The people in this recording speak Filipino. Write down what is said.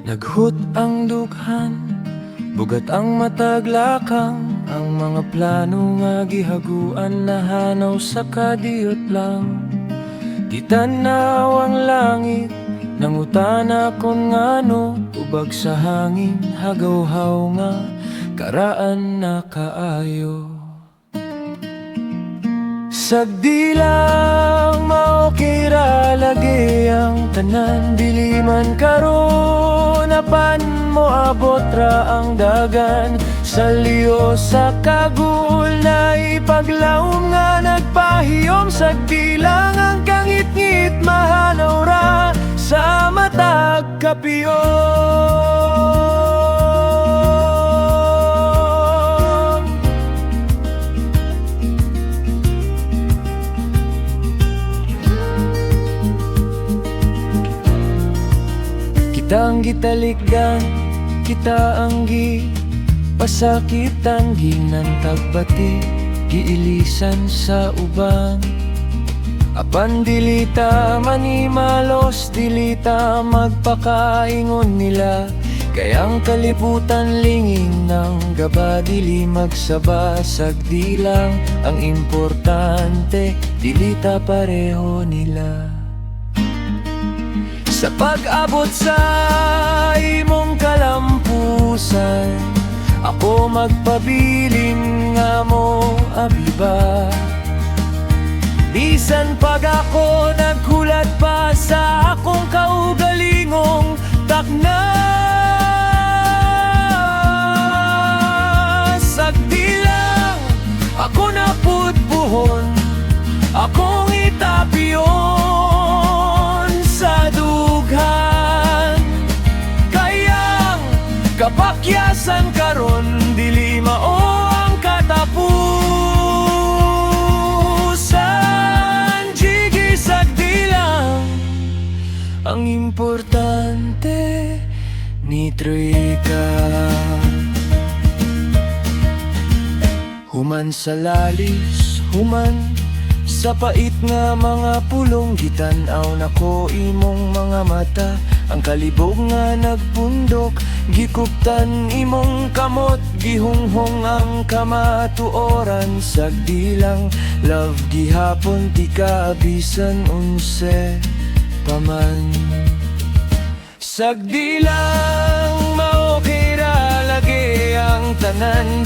Naghut ang dughan, bugat ang mataglakang, ang mga plano nga gihaguan nahanaw sa kadiyot lang. Di tanaw ang langit, nangutana kon ngano, tubag sa hangin, hagawhaw nga karaan na kaayo. Sagdi lang maokira lagi ang tanan, dili man karon apan mo abot ra ang dagan. Sa liyo sa kagul na ipaglaom nga nagpahiyom, sagdi lang ang kangit-ngit mahanaw ra sa matag kapiyon. Kita ang gitaligan, kita ang pasakitan, ginantagbati, giilisan sa uban. Apan dilita manimalos, dilita magpakaingon nila, kayang kalibutan linging ng gaba, dili magsaba. Sagdi lang ang importante, dilita pareho nila. Sa pag-abot sa imong kalampusan, ako magpabilin nga mo abiba. Bisan pag ako naghulat pa sa akong kaugalingong takna, sagdi lang ako napudbuhon, akong itapiyon sa dughan. Kayang kapakyasan karon, dili mao ang katapusan. Jigi sagdi lang ang importante, nitroy ka. Human sa lalis, human sa pait nga mga pulong, gitanaw nako imong mga mata, ang kalibog nga nagpundok, gikuptan imong kamot, gihunghong ang kamatuoran. Sagdi lang love gihapon, di ka bisan unse paman. Sagdi lang maokira lagi ang tanan,